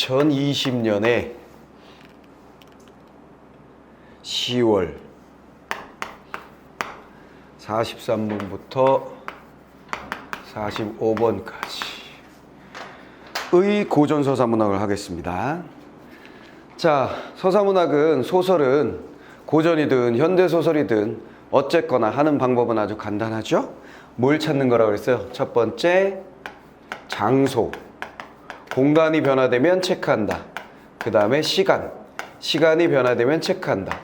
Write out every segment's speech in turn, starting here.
2020년에 10월 43번부터 45번까지 의 고전 서사문학을 하겠습니다. 자, 서사문학은 소설은 고전이든 현대소설이든 어쨌거나 하는 방법은 아주 간단하죠? 뭘 찾는 거라고 그랬어요? 첫 번째, 장소. 공간이 변화되면 체크한다. 그 다음에 시간. 시간이 변화되면 체크한다.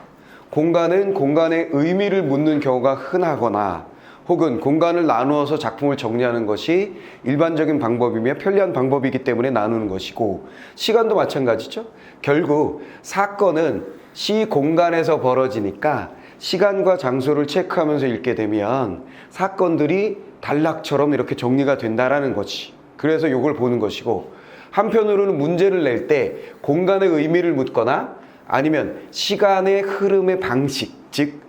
공간은 공간의 의미를 묻는 경우가 흔하거나 혹은 공간을 나누어서 작품을 정리하는 것이 일반적인 방법이며 편리한 방법이기 때문에 나누는 것이고, 시간도 마찬가지죠. 결국 사건은 시 공간에서 벌어지니까 시간과 장소를 체크하면서 읽게 되면 사건들이 단락처럼 이렇게 정리가 된다라는 거지. 그래서 이걸 보는 것이고, 한편으로는 문제를 낼 때 공간의 의미를 묻거나 아니면 시간의 흐름의 방식, 즉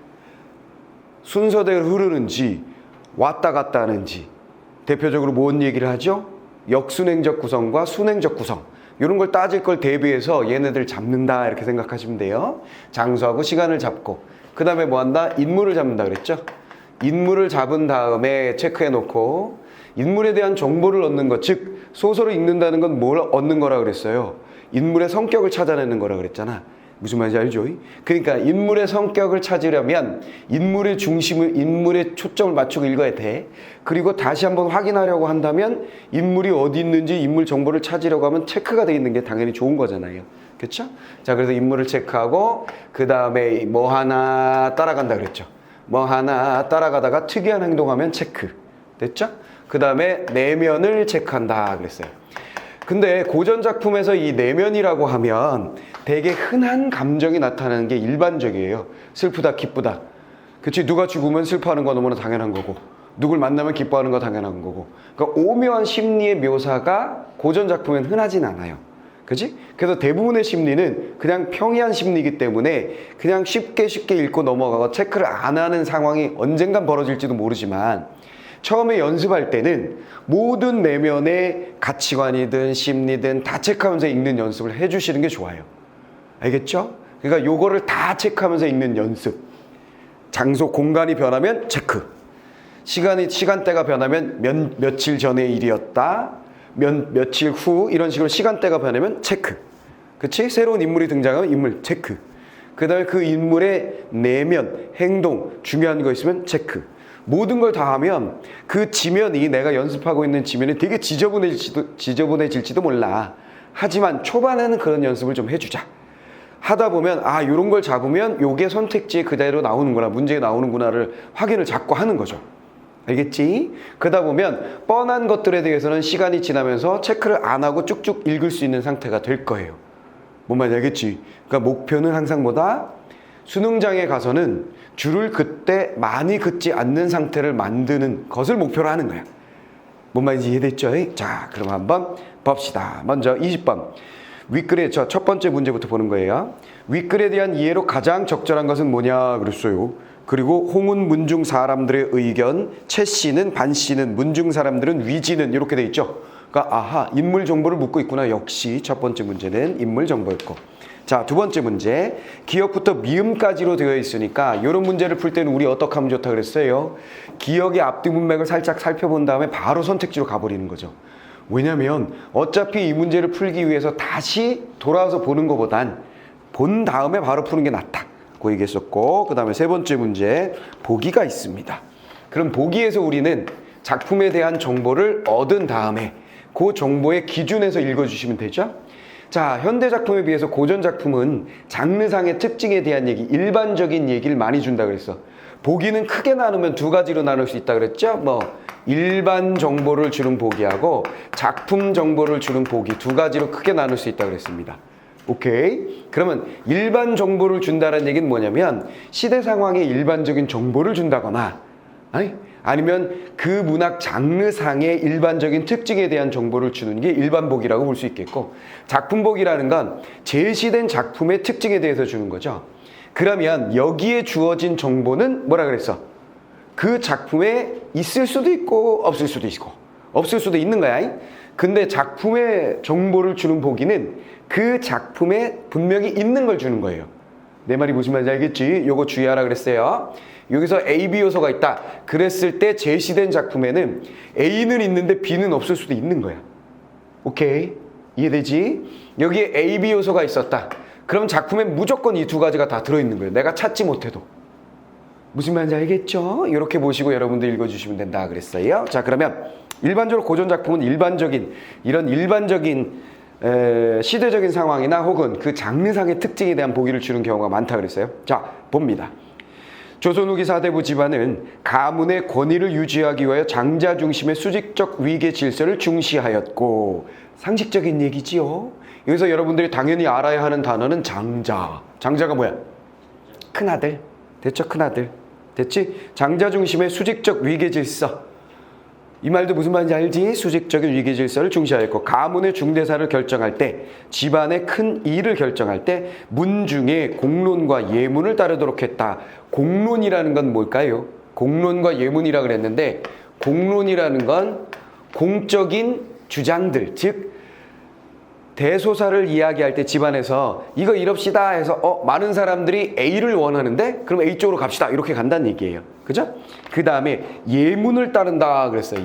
순서대로 흐르는지 왔다 갔다 하는지, 대표적으로 뭔 얘기를 하죠? 역순행적 구성과 순행적 구성, 이런 걸 따질 걸 대비해서 얘네들 잡는다 이렇게 생각하시면 돼요. 장소하고 시간을 잡고, 그 다음에 뭐 한다? 인물을 잡는다 그랬죠? 인물을 잡은 다음에 체크해 놓고 인물에 대한 정보를 얻는 것, 즉 소설을 읽는다는 건 뭘 얻는 거라 그랬어요? 인물의 성격을 찾아내는 거라 그랬잖아. 무슨 말인지 알죠? 그러니까 인물의 성격을 찾으려면 인물의 중심을, 인물의 초점을 맞추고 읽어야 돼. 그리고 다시 한번 확인하려고 한다면 인물이 어디 있는지 인물 정보를 찾으려고 하면 체크가 돼 있는 게 당연히 좋은 거잖아요. 그렇죠? 자, 그래서 인물을 체크하고 그 다음에 뭐 하나 따라간다 그랬죠. 뭐 하나 따라가다가 특이한 행동하면 체크. 됐죠? 그 다음에 내면을 체크한다 그랬어요. 근데 고전 작품에서 이 내면이라고 하면 되게 흔한 감정이 나타나는 게 일반적이에요. 슬프다, 기쁘다. 그치? 누가 죽으면 슬퍼하는 거 너무나 당연한 거고, 누굴 만나면 기뻐하는 거 당연한 거고. 그러니까 오묘한 심리의 묘사가 고전 작품엔 흔하진 않아요. 그치? 그래서 대부분의 심리는 그냥 평이한 심리이기 때문에 그냥 쉽게 읽고 넘어가고 체크를 안 하는 상황이 언젠간 벌어질지도 모르지만, 처음에 연습할 때는 모든 내면의 가치관이든 심리든 다 체크하면서 읽는 연습을 해주시는 게 좋아요. 알겠죠? 그러니까 요거를 다 체크하면서 읽는 연습. 장소, 공간이 변하면 체크. 시간대가 변하면 며칠 전의 일이었다. 며칠 후, 이런 식으로 시간대가 변하면 체크. 그치? 새로운 인물이 등장하면 인물 체크. 그 다음에 그 인물의 내면, 행동, 중요한 거 있으면 체크. 모든 걸 다 하면 그 지면이, 내가 연습하고 있는 지면이 되게 지저분해질지도 몰라. 하지만 초반에는 그런 연습을 좀 해주자. 하다 보면 요런 걸 잡으면 요게 선택지에 그대로 나오는구나, 문제에 나오는구나를 확인을 자꾸 하는 거죠. 알겠지? 그러다 보면 뻔한 것들에 대해서는 시간이 지나면서 체크를 안 하고 쭉쭉 읽을 수 있는 상태가 될 거예요. 뭔 말인지 알겠지? 그러니까 목표는 항상 뭐다? 수능장에 가서는 줄을 그때 많이 긋지 않는 상태를 만드는 것을 목표로 하는 거야. 뭔 말인지 이해됐죠? 자, 그럼 한번 봅시다. 먼저 20번. 윗글의 첫 번째 문제부터 보는 거예요. 윗글에 대한 이해로 가장 적절한 것은 뭐냐 그랬어요. 그리고 홍은 문중 사람들의 의견, 채씨는 반씨는, 문중 사람들은 위지는, 이렇게 돼 있죠. 그러니까 인물 정보를 묻고 있구나. 역시 첫 번째 문제는 인물 정보였고. 자, 두 번째 문제. 기역부터 미음까지로 되어 있으니까 이런 문제를 풀 때는 우리 어떻게 하면 좋다 그랬어요? 기역의 앞뒤 문맥을 살짝 살펴본 다음에 바로 선택지로 가버리는 거죠. 왜냐면 어차피 이 문제를 풀기 위해서 다시 돌아와서 보는 것보단 본 다음에 바로 푸는 게 낫다. 그 얘기했었고, 그 다음에 세 번째 문제. 보기가 있습니다. 그럼 보기에서 우리는 작품에 대한 정보를 얻은 다음에 그 정보의 기준에서 읽어주시면 되죠. 자, 현대 작품에 비해서 고전 작품은 장르상의 특징에 대한 얘기, 일반적인 얘기를 많이 준다 그랬어. 보기는 크게 나누면 두 가지로 나눌 수 있다 그랬죠. 뭐 일반 정보를 주는 보기하고 작품 정보를 주는 보기, 두 가지로 크게 나눌 수 있다 그랬습니다. 오케이? 그러면 일반 정보를 준다는 얘기는 뭐냐면 시대 상황의 일반적인 정보를 준다거나 아니면 그 문학 장르상의 일반적인 특징에 대한 정보를 주는 게 일반 보기라고 볼 수 있겠고, 작품 보기라는 건 제시된 작품의 특징에 대해서 주는 거죠. 그러면 여기에 주어진 정보는 뭐라 그랬어? 그 작품에 있을 수도 있고 없을 수도 있고, 없을 수도 있는 거야. 근데 작품의 정보를 주는 보기는 그 작품에 분명히 있는 걸 주는 거예요. 내 말이 무슨 말인지 알겠지? 요거 주의하라 그랬어요. 여기서 A, B 요소가 있다. 그랬을 때 제시된 작품에는 A는 있는데 B는 없을 수도 있는 거야. 오케이? 이해되지? 여기에 A, B 요소가 있었다. 그럼 작품에 무조건 이 두 가지가 다 들어있는 거예요. 내가 찾지 못해도. 무슨 말인지 알겠죠? 이렇게 보시고 여러분들 읽어주시면 된다 그랬어요. 자, 그러면 일반적으로 고전 작품은 이런 일반적인 시대적인 상황이나 혹은 그 장르상의 특징에 대한 보기를 주는 경우가 많다 그랬어요. 자, 봅니다. 조선 후기 사대부 집안은 가문의 권위를 유지하기 위하여 장자 중심의 수직적 위계 질서를 중시하였고, 상식적인 얘기지요. 여기서 여러분들이 당연히 알아야 하는 단어는 장자. 장자가 뭐야? 큰아들. 됐죠? 큰아들. 됐지? 장자 중심의 수직적 위계 질서. 이 말도 무슨 말인지 알지? 수직적인 위계 질서를 중시하였고, 가문의 중대사를 결정할 때, 집안의 큰 일을 결정할 때 문중에 공론과 예문을 따르도록 했다. 공론이라는 건 뭘까요? 공론과 예문이라 그랬는데, 공론이라는 건 공적인 주장들, 즉 대소사를 이야기할 때 집안에서 이거 이럽시다 해서 많은 사람들이 A를 원하는데 그럼 A 쪽으로 갑시다 이렇게 간다는 얘기예요. 그죠? 그 다음에 예문을 따른다 그랬어요.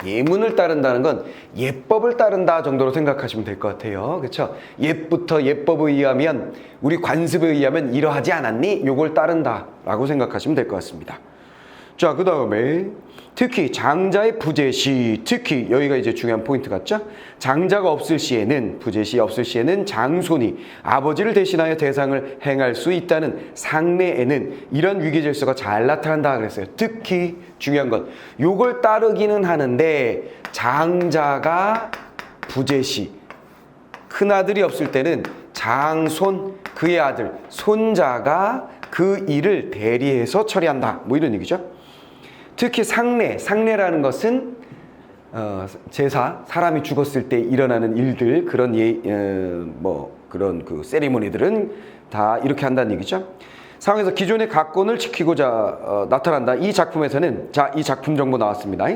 예문을 따른다는 건 예법을 따른다 정도로 생각하시면 될 것 같아요. 그렇죠? 옛부터 예법에 의하면, 우리 관습에 의하면 이러하지 않았니? 요걸 따른다 라고 생각하시면 될 것 같습니다. 자, 그 다음에 특히 장자의 부재시, 특히 여기가 이제 중요한 포인트 같죠? 장자가 없을 시에는, 부재시 없을 시에는 장손이 아버지를 대신하여 대상을 행할 수 있다는 상례에는 이런 위계질서가 잘 나타난다 그랬어요. 특히 중요한 건 요걸 따르기는 하는데, 장자가 부재시, 큰아들이 없을 때는 장손, 그의 아들, 손자가 그 일을 대리해서 처리한다. 뭐 이런 얘기죠. 특히 상례라는 것은 제사, 사람이 죽었을 때 일어나는 일들, 그런 그런 그 세리머니들은 다 이렇게 한다는 얘기죠. 상황에서 기존의 가권을 지키고자 나타난다. 이 작품에서는, 자, 이 작품 정보 나왔습니다.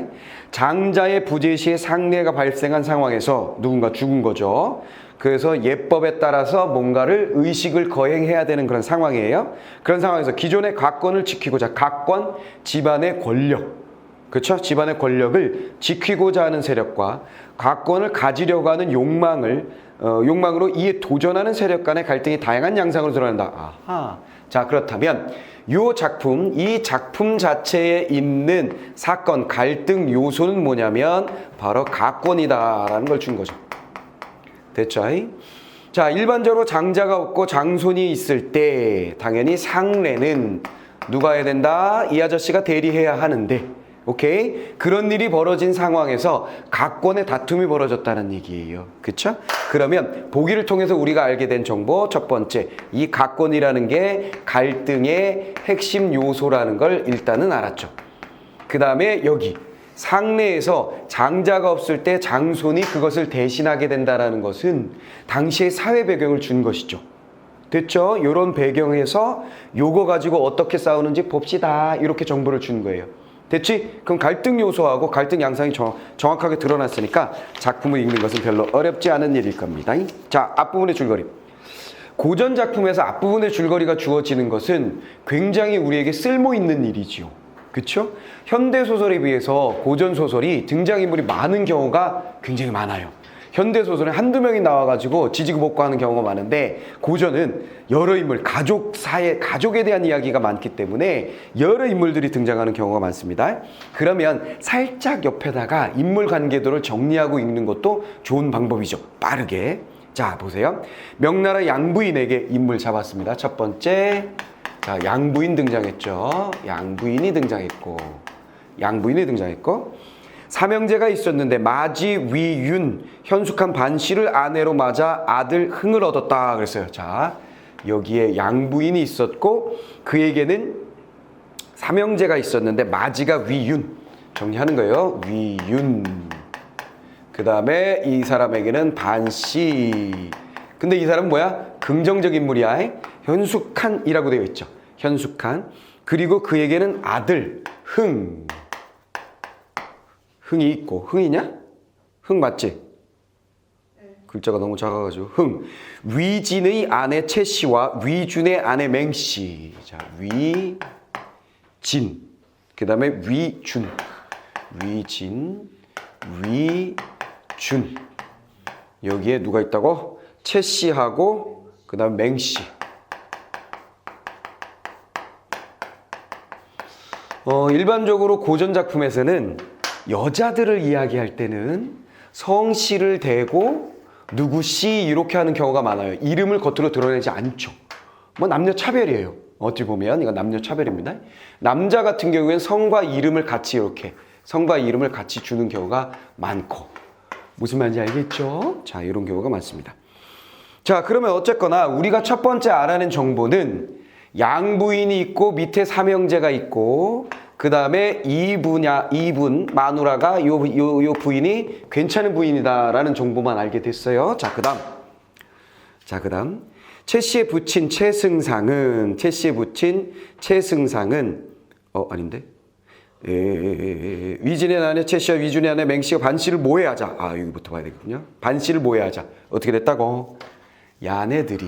장자의 부재시에 상례가 발생한 상황에서 누군가 죽은 거죠. 그래서 예법에 따라서 뭔가를 의식을 거행해야 되는 그런 상황이에요. 그런 상황에서 기존의 가권을 지키고자, 가권, 집안의 권력, 그렇죠? 집안의 권력을 지키고자 하는 세력과 가권을 가지려고 하는 욕망으로 이에 도전하는 세력 간의 갈등이 다양한 양상으로 드러난다. 아하. 자, 그렇다면 이 작품 자체에 있는 사건, 갈등 요소는 뭐냐면 바로 가권이다라는 걸 준 거죠. 됐죠? 자, 일반적으로 장자가 없고 장손이 있을 때 당연히 상례는 누가 해야 된다? 이 아저씨가 대리해야 하는데, 오케이? 그런 일이 벌어진 상황에서 가권의 다툼이 벌어졌다는 얘기예요. 그쵸? 그러면 보기를 통해서 우리가 알게 된 정보, 첫 번째, 이 가권이라는 게 갈등의 핵심 요소라는 걸 일단은 알았죠. 그 다음에 여기 상례에서 장자가 없을 때 장손이 그것을 대신하게 된다는 것은 당시의 사회 배경을 준 것이죠. 됐죠? 이런 배경에서 요거 가지고 어떻게 싸우는지 봅시다. 이렇게 정보를 준 거예요. 됐지? 그럼 갈등 요소하고 갈등 양상이 정확하게 드러났으니까 작품을 읽는 것은 별로 어렵지 않은 일일 겁니다. 자, 앞부분의 줄거리. 고전 작품에서 앞부분의 줄거리가 주어지는 것은 굉장히 우리에게 쓸모 있는 일이지요. 그렇죠? 현대 소설에 비해서 고전 소설이 등장인물이 많은 경우가 굉장히 많아요. 현대 소설에 한두 명이 나와가지고 지지고 볶고 하는 경우가 많은데, 고전은 여러 인물, 가족에 대한 이야기가 많기 때문에 여러 인물들이 등장하는 경우가 많습니다. 그러면 살짝 옆에다가 인물 관계도를 정리하고 읽는 것도 좋은 방법이죠. 빠르게. 자, 보세요. 명나라 양부인에게 인물 잡았습니다. 첫 번째, 자, 양부인 등장했죠. 양부인이 등장했고, 삼형제가 있었는데 마지, 위, 윤, 현숙한 반씨를 아내로 맞아 아들 흥을 얻었다 그랬어요. 자, 여기에 양부인이 있었고 그에게는 삼형제가 있었는데 마지가 위윤, 정리하는 거예요. 위윤. 그 다음에 이 사람에게는 반씨. 근데 이 사람은 뭐야? 긍정적 인물이야. 현숙한이라고 되어 있죠. 현숙한. 그리고 그에게는 아들 흥. 흥이 있고. 흥이냐? 흥 맞지? 글자가 너무 작아가지고 위진의 아내 최씨와 위준의 아내 맹씨. 자, 위진. 그 다음에 위준. 위진, 위준. 여기에 누가 있다고? 최씨하고 그 다음 맹씨. 일반적으로 고전 작품에서는 여자들을 이야기할 때는 성씨를 대고 누구씨 이렇게 하는 경우가 많아요. 이름을 겉으로 드러내지 않죠. 뭐 남녀 차별이에요. 어찌 보면 이건 남녀 차별입니다. 남자 같은 경우에는 성과 이름을 같이 이렇게 성과 이름을 같이 주는 경우가 많고, 무슨 말인지 알겠죠? 자, 이런 경우가 많습니다. 자, 그러면 어쨌거나 우리가 첫 번째 알아낸 정보는 양부인이 있고 밑에 삼형제가 있고 그 다음에 이분 마누라가 요 부인이 괜찮은 부인이다라는 정보만 알게 됐어요. 자, 그 다음 최 씨의 부친 최승상은 아닌데 위진의 아내 최 씨와 위준의 아내 맹 씨가 반 씨를 모해하자. 여기부터 봐야 되겠군요. 반 씨를 모해하자. 어떻게 됐다고? 야네들이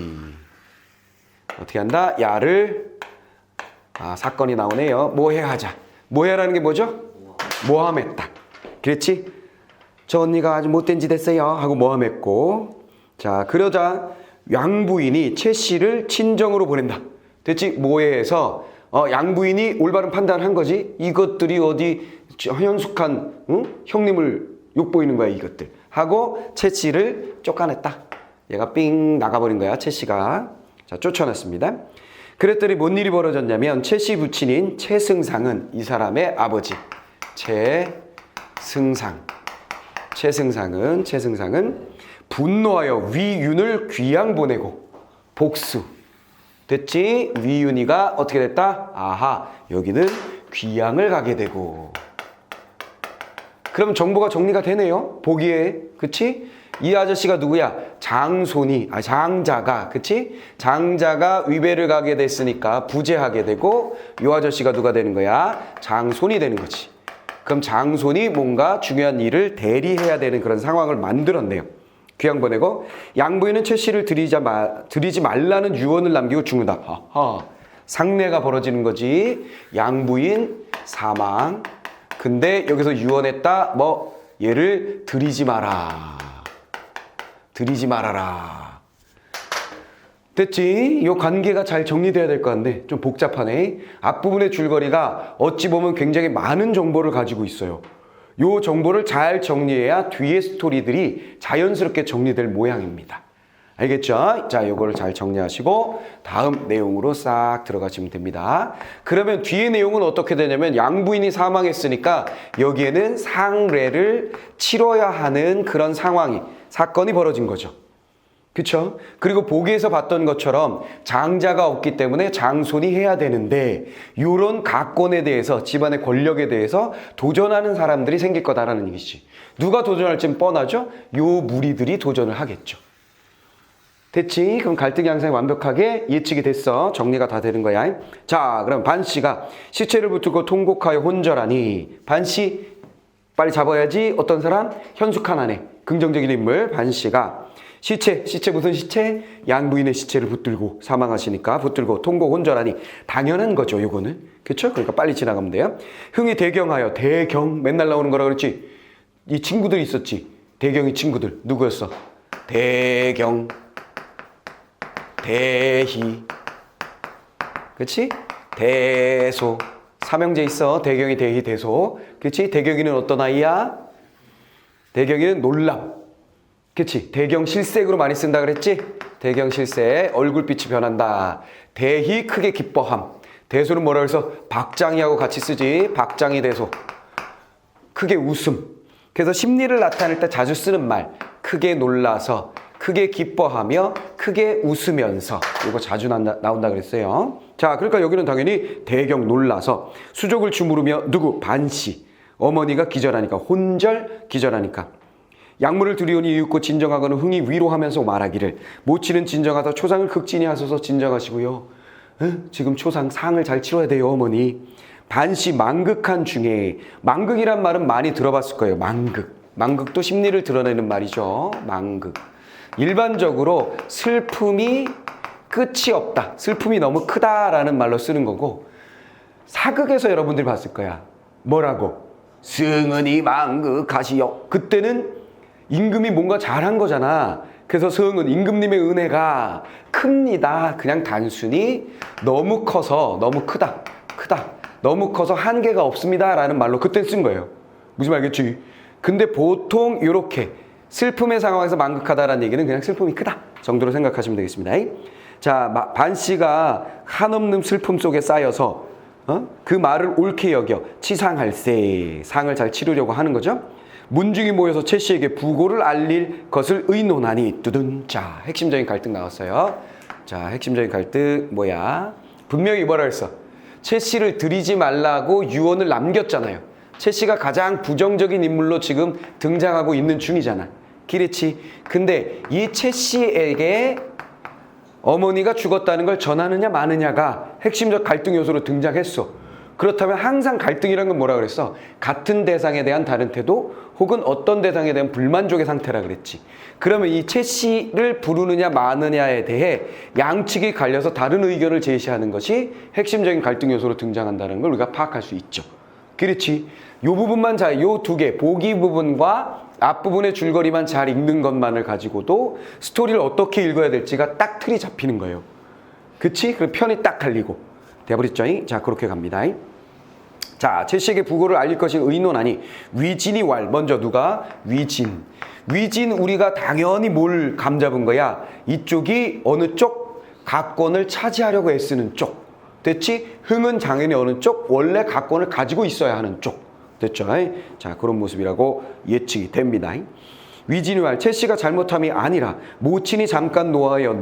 어떻게 한다? 야를 사건이 나오네요. 모해하자. 모해라는 게 뭐죠? 모함했다. 그렇지? 저 언니가 아주 못된 짓 했어요 하고 모함했고, 자, 그러자 양부인이 최 씨를 친정으로 보낸다. 됐지? 모해해서 양부인이 올바른 판단한 거지. 이것들이 어디 현숙한 형님을 욕보이는 거야 이것들 하고 최 씨를 쫓아냈다. 얘가 삥 나가버린 거야 최 씨가. 자, 쫓아냈습니다. 그랬더니 뭔 일이 벌어졌냐면 최 씨 부친인 최승상은 이 사람의 아버지 최승상은 분노하여 위윤을 귀양 보내고 복수. 됐지? 위윤이가 어떻게 됐다? 아하, 여기는 귀양을 가게 되고. 그럼 정보가 정리가 되네요. 보기에. 그치? 이 아저씨가 누구야? 장자가. 그치? 장자가 위배를 가게 됐으니까 부재하게 되고, 이 아저씨가 누가 되는 거야? 장손이 되는 거지. 그럼 장손이 뭔가 중요한 일을 대리해야 되는 그런 상황을 만들었네요. 귀양 보내고, 양부인은 최 씨를 들이지 말라는 유언을 남기고 죽는다. 상례가 벌어지는 거지. 양부인 사망. 근데 여기서 유언했다. 얘를 들이지 말아라. 됐지? 이 관계가 잘 정리돼야 될 것 같네. 좀 복잡하네. 앞부분의 줄거리가 어찌 보면 굉장히 많은 정보를 가지고 있어요. 이 정보를 잘 정리해야 뒤에 스토리들이 자연스럽게 정리될 모양입니다. 알겠죠? 자, 요거를 잘 정리하시고 다음 내용으로 싹 들어가시면 됩니다. 그러면 뒤에 내용은 어떻게 되냐면 양부인이 사망했으니까 여기에는 상례를 치러야 하는 그런 사건이 벌어진 거죠. 그쵸? 그리고 보기에서 봤던 것처럼 장자가 없기 때문에 장손이 해야 되는데 이런 가권에 대해서, 집안의 권력에 대해서 도전하는 사람들이 생길 거다라는 얘기지. 누가 도전할지는 뻔하죠? 요 무리들이 도전을 하겠죠. 됐지? 그럼 갈등 양상이 완벽하게 예측이 됐어. 정리가 다 되는 거야. 자, 그럼 반씨가 시체를 붙들고 통곡하여 혼절하니, 반씨 빨리 잡아야지. 어떤 사람? 현숙한 아내, 긍정적인 인물 반씨가 시체 무슨 시체? 양부인의 시체를 붙들고 사망하시니까 붙들고 통곡 혼절하니 당연한 거죠. 요거는. 그쵸? 그러니까 빨리 지나가면 돼요. 흥이 대경하여, 대경 맨날 나오는 거라 그랬지. 이 친구들이 있었지. 대경이 친구들 누구였어? 대경, 대희, 그치? 대소, 삼형제 있어. 대경이, 대희, 대소. 그치? 대경이는 어떤 아이야? 대경이는 놀람. 그치? 대경 실색으로 많이 쓴다 그랬지? 대경 실색, 얼굴빛이 변한다. 대희, 크게 기뻐함. 대소는 뭐라 그래서 박장이하고 같이 쓰지. 박장이 대소. 크게 웃음. 그래서 심리를 나타낼 때 자주 쓰는 말. 크게 놀라서, 크게 기뻐하며, 크게 웃으면서. 이거 자주 나온다 그랬어요. 자, 그러니까 여기는 당연히 대경 놀라서 수족을 주무르며 누구? 반씨. 어머니가 기절하니까, 혼절 기절하니까. 약물을 들이오니 이윽고 진정하거는 흥이 위로하면서 말하기를, 모치는 진정하다 초상을 극진히 하소서. 진정하시고요. 지금 초상 상을 잘 치러야 돼요 어머니. 반씨 망극한 중에, 망극이란 말은 많이 들어봤을 거예요. 망극도 심리를 드러내는 말이죠. 망극. 일반적으로 슬픔이 끝이 없다, 슬픔이 너무 크다라는 말로 쓰는 거고, 사극에서 여러분들이 봤을 거야. 뭐라고? 승은이 망극하시오. 그때는 임금이 뭔가 잘한 거잖아. 그래서 승은 임금님의 은혜가 큽니다. 그냥 단순히 너무 커서, 너무 크다, 너무 커서 한계가 없습니다 라는 말로 그때 쓴 거예요. 무슨 말겠지? 근데 보통 이렇게 슬픔의 상황에서 망극하다라는 얘기는 그냥 슬픔이 크다 정도로 생각하시면 되겠습니다. 자, 반씨가 한없는 슬픔 속에 쌓여서 그 말을 옳게 여겨 치상할세, 상을 잘 치르려고 하는 거죠. 문중이 모여서 최씨에게 부고를 알릴 것을 의논하니 두둔. 자, 핵심적인 갈등 나왔어요. 자, 핵심적인 갈등 뭐야? 분명히 뭐라 했어? 최씨를 들이지 말라고 유언을 남겼잖아요. 최씨가 가장 부정적인 인물로 지금 등장하고 있는 중이잖아. 그렇지? 근데 이 최씨에게 어머니가 죽었다는 걸 전하느냐 마느냐가 핵심적 갈등 요소로 등장했어. 그렇다면 항상 갈등이란 건 뭐라 그랬어? 같은 대상에 대한 다른 태도 혹은 어떤 대상에 대한 불만족의 상태라 그랬지. 그러면 이 최씨를 부르느냐 마느냐에 대해 양측이 갈려서 다른 의견을 제시하는 것이 핵심적인 갈등 요소로 등장한다는 걸 우리가 파악할 수 있죠. 그렇지? 요 부분만 잘, 요 두 개, 보기 부분과 앞부분의 줄거리만 잘 읽는 것만을 가지고도 스토리를 어떻게 읽어야 될지가 딱 틀이 잡히는 거예요. 그치? 그럼 편이 딱 갈리고 돼버렸죠? 자, 그렇게 갑니다. 자, 최씨에게 부고를 알릴 것이 의논하니 위진이 왈. 먼저 누가? 위진. 위진 우리가 당연히 뭘 감잡은 거야? 이쪽이 어느 쪽? 가권을 차지하려고 애쓰는 쪽. 됐지? 흥은 당연히 어느 쪽? 원래 가권을 가지고 있어야 하는 쪽. 됐죠? 자, 그런 모습이라고 예측이 됩니다. 위진이 말 최씨가 잘못함이 아니라 모친이 잠깐 노하여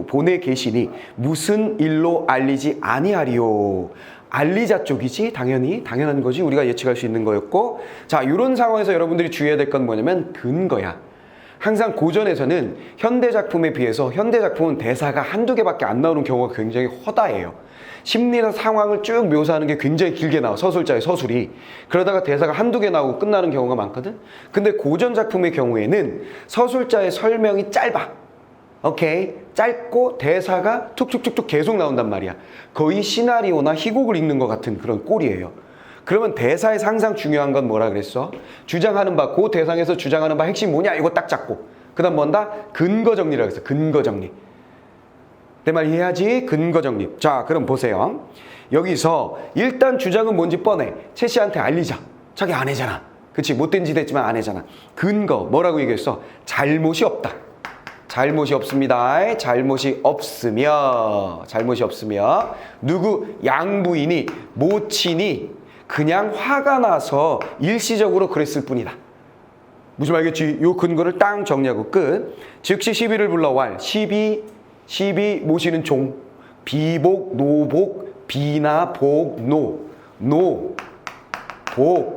보내 계시니 무슨 일로 알리지 아니하리요. 알리자 쪽이지. 당연한 거지. 우리가 예측할 수 있는 거였고, 자, 이런 상황에서 여러분들이 주의해야 될 건 뭐냐면 근거야. 항상 고전에서는 현대 작품에 비해서 현대 작품은 대사가 한두 개밖에 안 나오는 경우가 굉장히 허다해요. 심리나 상황을 쭉 묘사하는 게 굉장히 길게 나와, 서술자의 서술이. 그러다가 대사가 한두 개 나오고 끝나는 경우가 많거든. 근데 고전 작품의 경우에는 서술자의 설명이 짧아. 오케이? 짧고 대사가 툭툭툭툭 계속 나온단 말이야. 거의 시나리오나 희곡을 읽는 것 같은 그런 꼴이에요. 그러면 대사에서 항상 중요한 건 뭐라 그랬어? 주장하는 바, 그 대상에서 주장하는 바 핵심 뭐냐? 이거 딱 잡고. 그 다음 뭔다? 근거 정리라고 했어. 근거 정리. 내 말 이해하지? 근거 정리. 자, 그럼 보세요. 여기서 일단 주장은 뭔지 뻔해. 최씨한테 알리자. 자기 아내잖아. 그치? 못된 짓 했지만 아내잖아. 근거 뭐라고 얘기했어? 잘못이 없다. 잘못이 없습니다. 잘못이 없으며 누구? 양부인이, 모친이 그냥 화가 나서 일시적으로 그랬을 뿐이다. 무슨 말겠지? 요 근거를 딱 정리하고 끝. 즉시 시비를 불러 왈. 시비 모시는 종. 비복, 노복, 비나 복, 노, 복,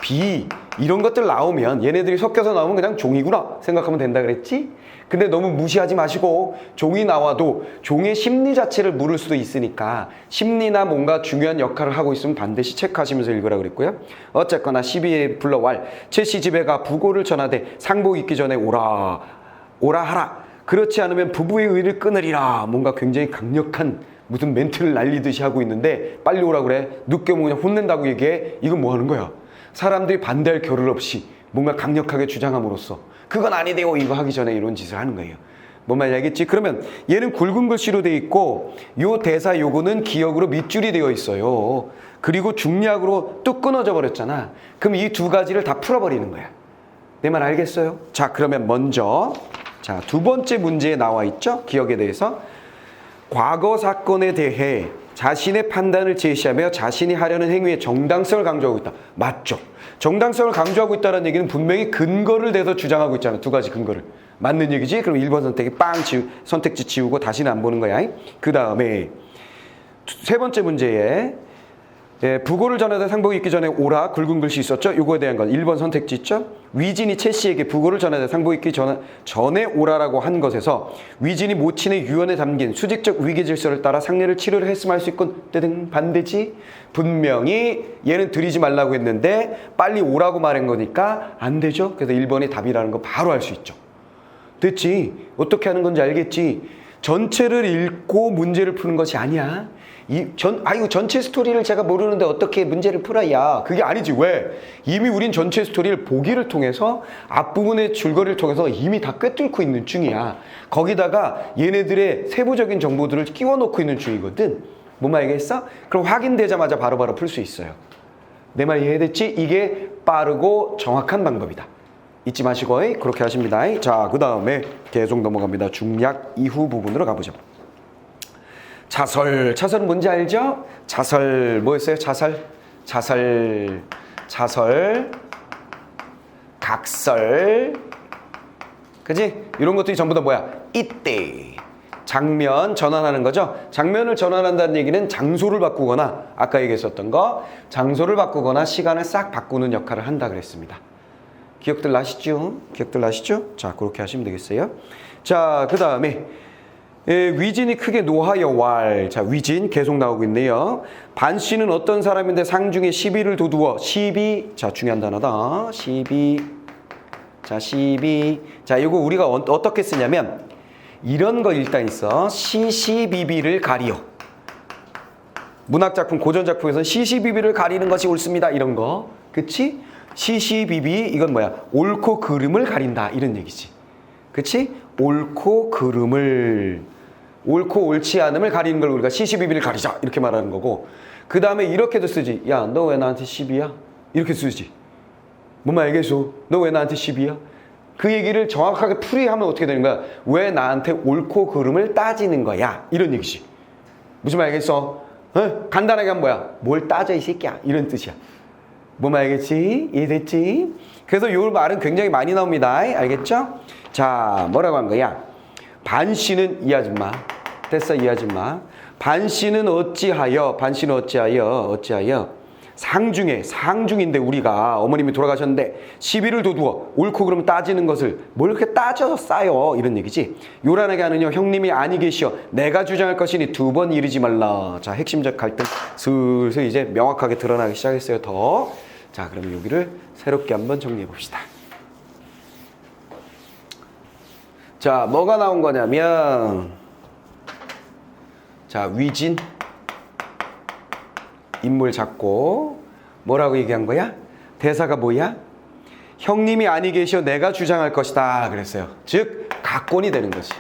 비 이런 것들 나오면 얘네들이 섞여서 나오면 그냥 종이구나 생각하면 된다 그랬지? 근데 너무 무시하지 마시고 종이 나와도 종의 심리 자체를 물을 수도 있으니까 심리나 뭔가 중요한 역할을 하고 있으면 반드시 체크하시면서 읽으라 그랬고요. 어쨌거나 시비에 불러왈. 최씨 집에 가 부고를 전하되 상복 있기 전에 오라 하라. 그렇지 않으면 부부의 의를 끊으리라. 뭔가 굉장히 강력한 무슨 멘트를 날리듯이 하고 있는데 빨리 오라 그래. 늦게 오면 그냥 혼낸다고 얘기해. 이건 뭐 하는 거야? 사람들이 반대할 겨를 없이 뭔가 강력하게 주장함으로써 그건 아니대요 이거 하기 전에 이런 짓을 하는 거예요. 뭔 말인지 알겠지? 그러면 얘는 굵은 글씨로 돼 있고 요 대사 요거는 기역으로 밑줄이 되어 있어요. 그리고 중략으로 뚝 끊어져 버렸잖아. 그럼 이 두 가지를 다 풀어버리는 거야. 내 말 알겠어요? 자, 그러면 먼저 자, 두 번째 문제에 나와 있죠? 기억에 대해서. 과거 사건에 대해 자신의 판단을 제시하며 자신이 하려는 행위의 정당성을 강조하고 있다. 맞죠? 정당성을 강조하고 있다는 얘기는 분명히 근거를 대서 주장하고 있잖아. 두 가지 근거를. 맞는 얘기지? 그럼 1번 선택이 선택지 지우고 다시는 안 보는 거야. 그 다음에 세 번째 문제에 부고를 전하다 상복이 있기 전에 오라 굵은 글씨 있었죠? 요거에 대한 건 1번 선택지 있죠? 위진이 최씨에게 부고를 전하다 상복이 있기 전에 오라라고 한 것에서 위진이 모친의 유언에 담긴 수직적 위계 질서를 따라 상례를 치료를 했으면 할 수 있건 뜨등 반대지? 분명히 얘는 드리지 말라고 했는데 빨리 오라고 말한 거니까 안 되죠? 그래서 1번이 답이라는 거 바로 알 수 있죠. 됐지? 어떻게 하는 건지 알겠지? 전체를 읽고 문제를 푸는 것이 아니야. 이거 전체 스토리를 제가 모르는데 어떻게 문제를 풀어야? 그게 아니지. 왜? 이미 우린 전체 스토리를 보기를 통해서 앞부분의 줄거리를 통해서 이미 다 꿰뚫고 있는 중이야. 거기다가 얘네들의 세부적인 정보들을 끼워 넣고 있는 중이거든. 뭔 말이겠어? 그럼 확인되자마자 바로바로 풀 수 있어요. 내 말 이해됐지? 이게 빠르고 정확한 방법이다. 잊지 마시고 그렇게 하십니다. 자, 그 다음에 계속 넘어갑니다. 중약 이후 부분으로 가보죠. 자설. 자설은 뭔지 알죠? 자설 뭐였어요? 자설. 각설. 그지? 이런 것들이 전부 다 뭐야? 이때. 장면 전환하는 거죠. 장면을 전환한다는 얘기는 장소를 바꾸거나 아까 얘기했었던 거 장소를 바꾸거나 시간을 싹 바꾸는 역할을 한다 그랬습니다. 기억들 나시죠? 자, 그렇게 하시면 되겠어요. 자, 그 다음에 위진이 크게 노하여 왈. 자, 위진 계속 나오고 있네요. 반씨는 어떤 사람인데 상중에 시비를 도두어. 시비. 자, 중요한 단어다. 시비. 자, 이거 우리가 어떻게 쓰냐면 이런 거 일단 있어. 시시비비를 가리어. 문학작품, 고전작품에서는 시시비비를 가리는 것이 옳습니다. 이런 거. 그치? 시시비비 이건 뭐야? 옳고 그름을 가린다. 이런 얘기지. 그치? 옳고 그름을. 옳고 옳지 않음을 가리는 걸 우리가 시시비비를 가리자. 이렇게 말하는 거고. 그 다음에 이렇게도 쓰지. 야, 너 왜 나한테 시비야? 이렇게 쓰지. 뭔 말 알겠어? 너 왜 나한테 시비야? 그 얘기를 정확하게 풀이하면 어떻게 되는 거야? 왜 나한테 옳고 그름을 따지는 거야? 이런 얘기지. 무슨 말 알겠어? 간단하게 하면 뭐야? 뭘 따져 이 새끼야? 이런 뜻이야. 뭔 말 알겠지? 이해됐지? 그래서 이 말은 굉장히 많이 나옵니다. 알겠죠? 자, 뭐라고 한 거야? 반씨는 이 아줌마. 됐어, 이 아줌마. 반씨는 어찌하여 상중인데 우리가 어머님이 돌아가셨는데 시비를 도두어 옳고 그러면 따지는 것을 뭘 그렇게 따져서 싸요 이런 얘기지. 요란하게 하느냐 형님이 아니 계시어 내가 주장할 것이니 두 번 이르지 말라. 자, 핵심적 갈등 슬슬 이제 명확하게 드러나기 시작했어요. 더. 자, 그럼 여기를 새롭게 한번 정리해 봅시다. 자, 뭐가 나온 거냐면 자, 위진 인물 잡고 뭐라고 얘기한 거야? 대사가 뭐야? 형님이 아니 계셔 내가 주장할 것이다 그랬어요. 즉 각권이 되는 거지.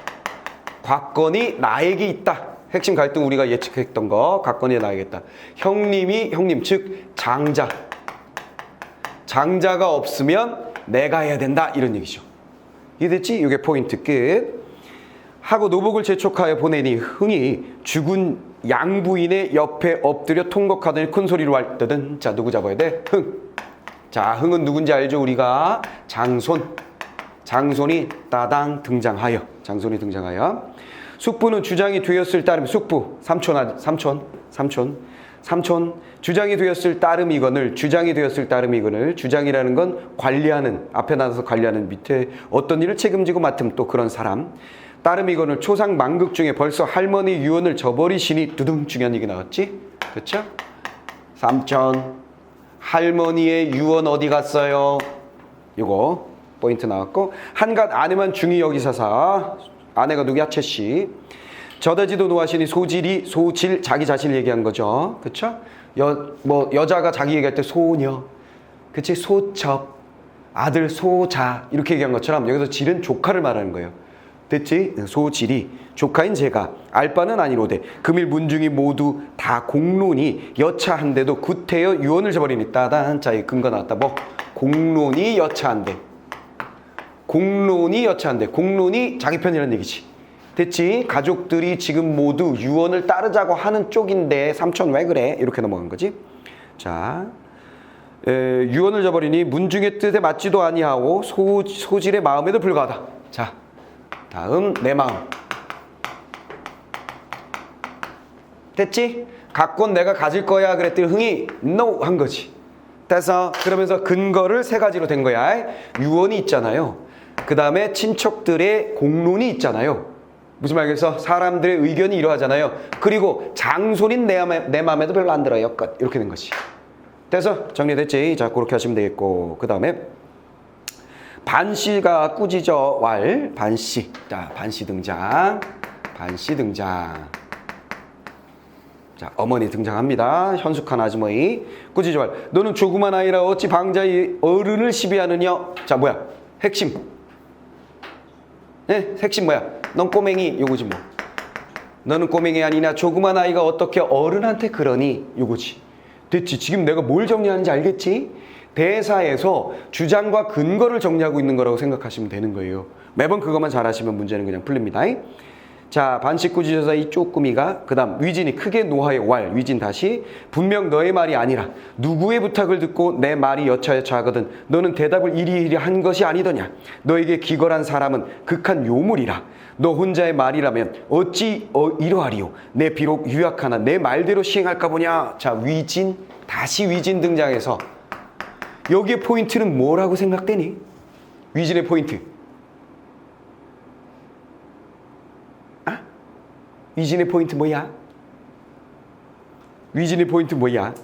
각권이 나에게 있다. 핵심 갈등 우리가 예측했던 거 각권이 나에게 있다. 형님 즉 장자가 없으면 내가 해야 된다 이런 얘기죠. 이해됐지? 이게 포인트 끝. 하고 노복을 재촉하여 보내니 흥이 죽은 양부인의 옆에 엎드려 통곡하더니 큰 소리로 왈떠든. 자, 누구 잡아야 돼? 흥. 자, 흥은 누군지 알죠? 우리가 장손이 따당 등장하여. 숙부는 주장이 되었을 따름 숙부 삼촌 주장이 되었을 따름이거늘. 주장이라는 건 관리하는, 앞에 나서서 관리하는, 밑에 어떤 일을 책임지고 맡은 또 그런 사람. 따름이거늘 초상 만극 중에 벌써 할머니 유언을 저버리시니 두둥 중요한 얘기 나왔지? 그렇죠? 삼촌 할머니의 유언 어디 갔어요? 요거 포인트 나왔고, 한갓 아내만 중히 여기사사. 아내가 누구야? 채씨. 저대지도 노하시니 소질 자기 자신을 얘기한 거죠. 그쵸? 여자가 자기 얘기할 때 소녀, 그치? 소첩, 아들 소자 이렇게 얘기한 것처럼 여기서 질은 조카를 말하는 거예요. 됐지? 소질이 조카인 제가 알바는 아니로되 금일 문중이 모두 다 공론이 여차한데도 구태여 유언을 저버리니 따단. 자, 이 근거 나왔다. 뭐? 공론이 여차한데. 공론이 자기 편이라는 얘기지. 됐지? 가족들이 지금 모두 유언을 따르자고 하는 쪽인데 삼촌 왜 그래? 이렇게 넘어간 거지. 자, 유언을 저버리니 문중의 뜻에 맞지도 아니하고 소질의 마음에도 불과하다. 자, 다음 내 마음. 됐지? 각권 내가 가질 거야 그랬더니 흥이 no 한 거지. 됐어? 그러면서 근거를 세 가지로 된 거야. 유언이 있잖아요. 그 다음에 친척들의 공론이 있잖아요. 무슨 말이겠어? 사람들의 의견이 이러하잖아요. 그리고 장손인 내 마음에도 별로 안 들어요. 이렇게 된 거지. 됐어? 정리됐지? 자, 그렇게 하시면 되겠고, 그 다음에 반씨가 꾸짖어 왈. 반씨. 자, 반씨 등장. 반씨 등장. 자, 어머니 등장합니다. 현숙한 아주머니. 꾸짖어 왈. 너는 조그만 아이라 어찌 방자의 어른을 시비하느냐. 자, 뭐야? 핵심. 네? 핵심 뭐야? 넌 꼬맹이. 요거지 뭐. 너는 꼬맹이 아니냐. 조그만 아이가 어떻게 어른한테 그러니. 요거지. 됐지. 지금 내가 뭘 정리하는지 알겠지? 대사에서 주장과 근거를 정리하고 있는 거라고 생각하시면 되는 거예요. 매번 그것만 잘하시면 문제는 그냥 풀립니다. 자, 반씨 꾸짖어서 이 쪼꾸미가 그 다음 위진이 크게 노하여 왈. 위진 다시 분명 너의 말이 아니라 누구의 부탁을 듣고 내 말이 여차여차 하거든 너는 대답을 이리이리 한 것이 아니더냐. 너에게 기걸한 사람은 극한 요물이라. 너 혼자의 말이라면 어찌 이러하리요. 내 비록 유약하나 내 말대로 시행할까 보냐. 자, 위진 다시 위진 등장해서 여기에 포인트는 뭐라고 생각되니? 위진의 포인트. 아? 위진의 포인트 뭐야? 위진의 포인트 뭐야?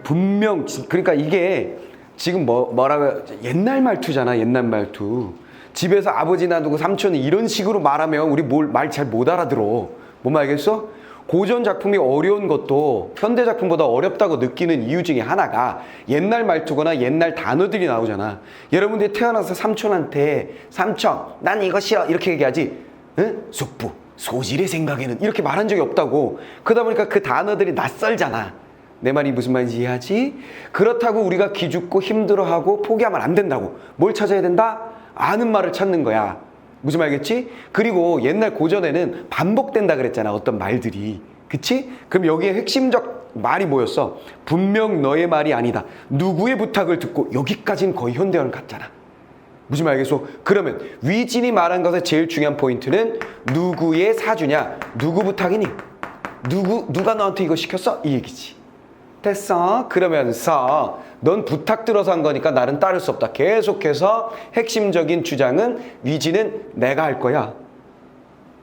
분명 그러니까 이게 지금 뭐라고 옛날 말투잖아. 옛날 말투. 집에서 아버지 놔두고 삼촌이 이런 식으로 말하면 우리 말 잘 못 알아들어. 뭔 말이겠어? 고전 작품이 어려운 것도 현대 작품보다 어렵다고 느끼는 이유 중에 하나가 옛날 말투거나 옛날 단어들이 나오잖아. 여러분들이 태어나서 삼촌한테 삼촌 난 이거 싫어 이렇게 얘기하지. 응? 숙부 소질의 생각에는 이렇게 말한 적이 없다고. 그러다 보니까 그 단어들이 낯설잖아. 내 말이 무슨 말인지 이해하지? 그렇다고 우리가 기죽고 힘들어하고 포기하면 안 된다고. 뭘 찾아야 된다? 아는 말을 찾는 거야. 무슨 말겠지? 그리고 옛날 고전에는 반복된다 그랬잖아. 어떤 말들이. 그치? 그럼 여기에 핵심적 말이 뭐였어? 분명 너의 말이 아니다. 누구의 부탁을 듣고. 여기까지는 거의 현대어는 같잖아. 무슨 말겠어? 그러면 위진이 말한 것의 제일 중요한 포인트는 누구의 사주냐? 누구 부탁이니? 누가 너한테 이거 시켰어? 이 얘기지. 됐어. 그러면서 넌 부탁 들어서 한 거니까 나는 따를 수 없다. 계속해서 핵심적인 주장은 위진은 내가 할 거야.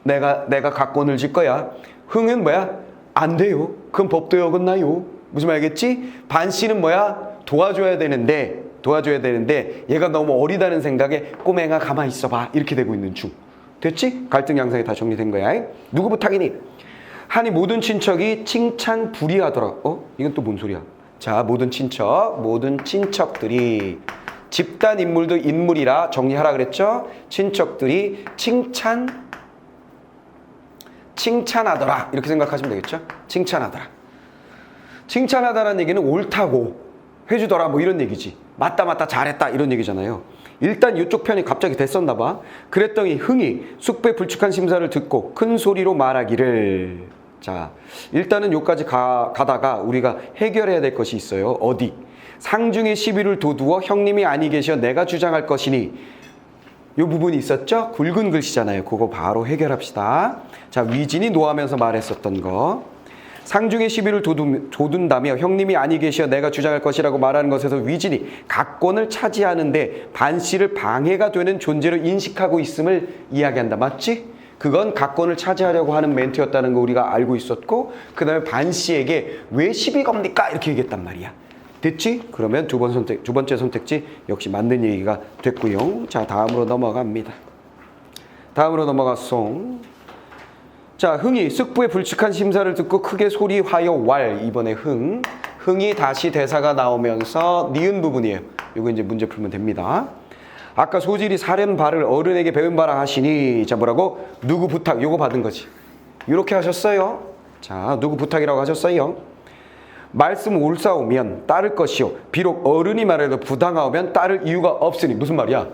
내가 각본을 질 거야. 흥은 뭐야? 안 돼요. 그럼 법도에 어긋나요. 무슨 말겠지? 반씨는 뭐야? 도와줘야 되는데 얘가 너무 어리다는 생각에 꼬맹아 가만히 있어봐. 이렇게 되고 있는 중. 됐지? 갈등 양상이 다 정리된 거야. 누구 부탁이니? 하니 모든 친척이 칭찬 불이하더라. 이건 또 뭔 소리야? 자, 모든 친척들이 집단 인물도 인물이라 정리하라 그랬죠? 친척들이 칭찬하더라. 이렇게 생각하시면 되겠죠? 칭찬하다라는 얘기는 옳다고 해주더라 뭐 이런 얘기지. 맞다 잘했다 이런 얘기잖아요. 일단 이쪽 편이 갑자기 됐었나 봐. 그랬더니 흥이 숙부의 불축한 심사를 듣고 큰 소리로 말하기를. 자, 일단은 여기까지 가다가 우리가 해결해야 될 것이 있어요. 어디? 상중의 시비를 도두어 형님이 아니 계셔 내가 주장할 것이니. 이 부분이 있었죠? 굵은 글씨잖아요. 그거 바로 해결합시다. 자, 위진이 노하면서 말했었던 거. 상중의 시비를 도둔다며 형님이 아니 계셔 내가 주장할 것이라고 말하는 것에서 위진이 각권을 차지하는데 반씨를 방해가 되는 존재로 인식하고 있음을 이야기한다. 맞지? 그건 각권을 차지하려고 하는 멘트였다는 거 우리가 알고 있었고, 그 다음에 반씨에게 왜 시비 겁니까? 이렇게 얘기했단 말이야. 됐지? 그러면 두 번째 선택지 역시 맞는 얘기가 됐고요. 자, 다음으로 넘어갑니다. 다음으로 넘어갔송. 자, 흥이 숙부의 불측한 심사를 듣고 크게 소리하여 왈. 이번에 흥이 다시 대사가 나오면서 니은 부분이에요. 이거 이제 문제 풀면 됩니다. 아까 소질이 사른 바를 어른에게 배운 바라 하시니. 자, 뭐라고? 누구 부탁. 요거 받은 거지. 이렇게 하셨어요. 자, 누구 부탁이라고 하셨어요. 말씀 옳사오면 따를 것이요 비록 어른이 말해도 부당하오면 따를 이유가 없으니. 무슨 말이야?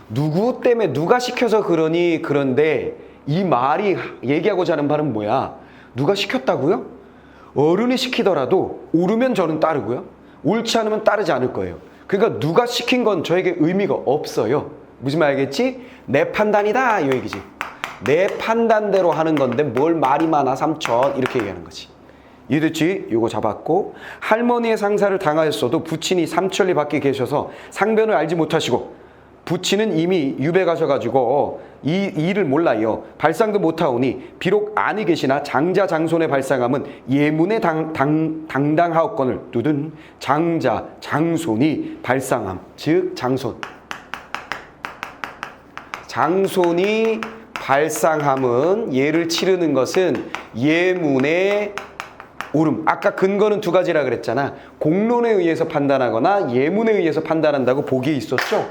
누구 때문에 누가 시켜서 그러니. 그런데 이 말이 얘기하고자 하는 바는 뭐야? 누가 시켰다고요? 어른이 시키더라도 옳으면 저는 따르고요, 옳지 않으면 따르지 않을 거예요. 그러니까 누가 시킨 건 저에게 의미가 없어요. 무슨 말 알겠지? 내 판단이다 이 얘기지. 내 판단대로 하는 건데 뭘 말이 많아 삼촌 이렇게 얘기하는 거지. 이해됐지? 이거 잡았고, 할머니의 상사를 당하였어도 부친이 삼천리 밖에 계셔서 상변을 알지 못하시고 부친은 이미 유배 가셔가지고 이 일을 몰라요. 발상도 못하오니 비록 안이 계시나 장자 장손의 발상함은 예문의 당당하옵건을 두든 장자 장손이 발상함, 즉 장손. 장손이 발상함은 예를 치르는 것은 예문의 옳음. 아까 근거는 두 가지라 그랬잖아. 공론에 의해서 판단하거나 예문에 의해서 판단한다고 보기에 있었죠.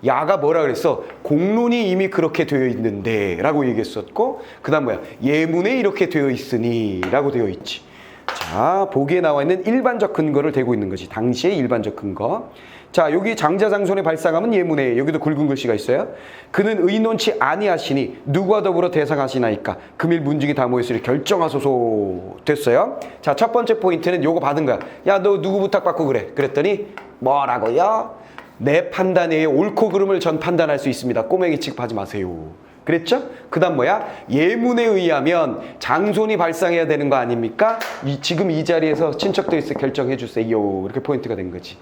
야가 뭐라 그랬어? 공론이 이미 그렇게 되어 있는데 라고 얘기했었고, 그 다음 뭐야? 예문에 이렇게 되어 있으니 라고 되어 있지. 자, 보기에 나와 있는 일반적 근거를 대고 있는 거지. 당시의 일반적 근거. 자, 여기 장자장손의 발상함은 예문에, 여기도 굵은 글씨가 있어요. 그는 의논치 아니하시니 누구와 더불어 대상하시나이까 금일 문중이 다 모였으니 결정하소서. 됐어요. 자, 첫 번째 포인트는 요거 받은 거야. 야, 너 누구 부탁받고 그래? 그랬더니 뭐라고요? 내 판단에 옳고 그름을 전 판단할 수 있습니다. 꼬맹이 취급하지 마세요. 그랬죠? 그 다음 뭐야? 예문에 의하면 장손이 발상해야 되는 거 아닙니까? 지금 이 자리에서 친척들이 있어 결정해 주세요. 이렇게 포인트가 된 거지.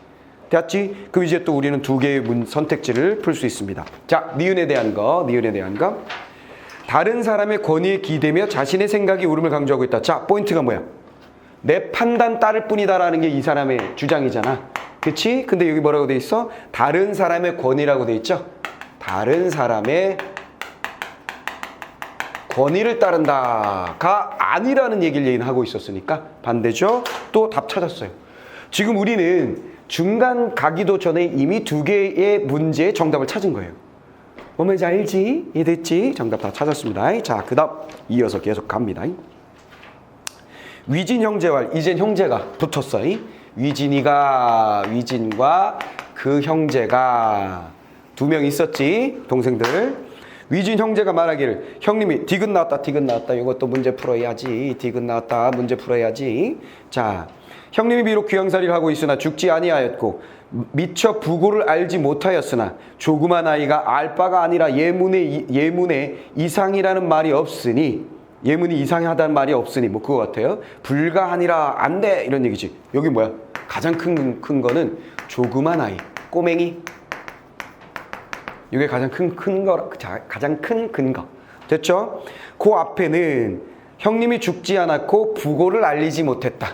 됐지? 그럼 이제 또 우리는 두 개의 선택지를 풀 수 있습니다. 자, 니은에 대한 거. 다른 사람의 권위에 기대며 자신의 생각이 옳음을 강조하고 있다. 자, 포인트가 뭐야? 내 판단 따를 뿐이다라는 게 이 사람의 주장이잖아. 그치? 근데 여기 뭐라고 돼 있어? 다른 사람의 권위라고 돼 있죠? 다른 사람의 권위를 따른다가 아니라는 얘기를 얘는 하고 있었으니까 반대죠? 또 답 찾았어요. 지금 우리는 중간 가기도 전에 이미 두 개의 문제의 정답을 찾은 거예요. 뭔지 알지? 이해됐지? 정답 다 찾았습니다. 자, 그 다음 이어서 계속 갑니다. 위진 형제와 이젠 형제가 붙었어. 위진과 그 형제가 두 명 있었지. 동생들. 위진 형제가 말하기를 형님이 디귿 나왔다 이것도 문제 풀어야지. 디귿 나왔다 문제 풀어야지. 자, 형님이 비록 귀양살이를 하고 있으나 죽지 아니하였고 미처 부고를 알지 못하였으나 조그만 아이가 알 바가 아니라 예문에 이상이라는 말이 없으니 예문이 이상하다는 말이 없으니 뭐 그거 같아요. 불가하니라 안 돼 이런 얘기지. 여기 뭐야? 가장 큰 거는 조그만 아이, 꼬맹이. 이게 가장 큰 근거. 됐죠? 그 앞에는 형님이 죽지 않았고 부고를 알리지 못했다.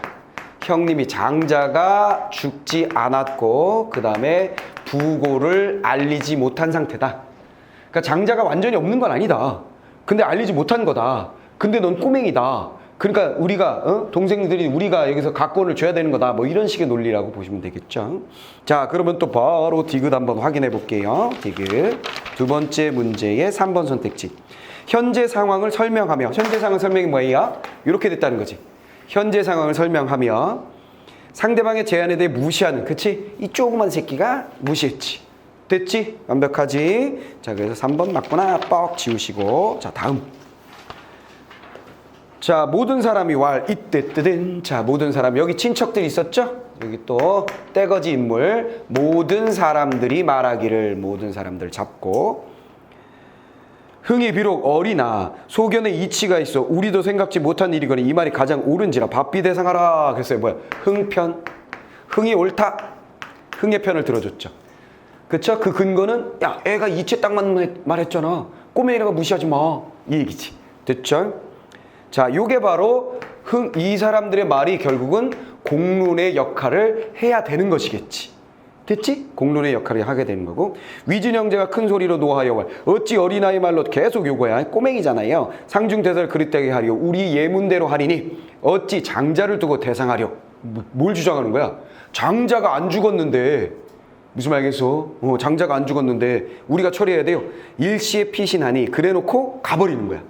형님이 장자가 죽지 않았고 그 다음에 부고를 알리지 못한 상태다. 그러니까 장자가 완전히 없는 건 아니다. 근데 알리지 못한 거다. 근데 넌 꼬맹이다. 그러니까 우리가 동생들이 우리가 여기서 각본을 줘야 되는 거다. 뭐 이런 식의 논리라고 보시면 되겠죠. 자, 그러면 또 바로 디귿 한번 확인해 볼게요. 디귿. 두 번째 문제의 3번 선택지. 현재 상황을 설명하며, 현재 상황 설명이 뭐예요? 이렇게 됐다는 거지. 현재 상황을 설명하며 상대방의 제안에 대해 무시하는, 그치? 이 조그만 새끼가 무시했지. 됐지? 완벽하지? 자, 그래서 3번 맞구나. 뻑 지우시고. 자, 다음. 자, 모든 사람이 이때 뜨든. 자, 모든 사람. 여기 친척들이 있었죠? 여기 또 떼거지 인물. 모든 사람들이 말하기를, 모든 사람들 잡고. 흥이 비록 어리나 소견에 이치가 있어 우리도 생각지 못한 일이거니 이 말이 가장 옳은지라 밥비 대상하라. 그랬어요. 뭐야? 흥편. 흥이 옳다. 흥의 편을 들어줬죠. 그쵸? 그 근거는 야, 애가 이치 딱 맞는 말했잖아. 꼬맹이라고 무시하지 마. 이 얘기지. 됐죠? 자, 요게 바로 이 사람들의 말이 결국은 공론의 역할을 해야 되는 것이겠지. 됐지? 공론의 역할을 하게 되는 거고. 위진 형제가 큰 소리로 노하여 어찌 어린아이 말로 계속 요거야. 꼬맹이잖아요. 상중대사를 그릇되게 하리오. 우리 예문대로 하리니 어찌 장자를 두고 대상하려. 뭘 주장하는 거야? 장자가 안 죽었는데 무슨 말겠어? 장자가 안 죽었는데 우리가 처리해야 돼요. 일시에 피신하니 그래놓고 가버리는 거야.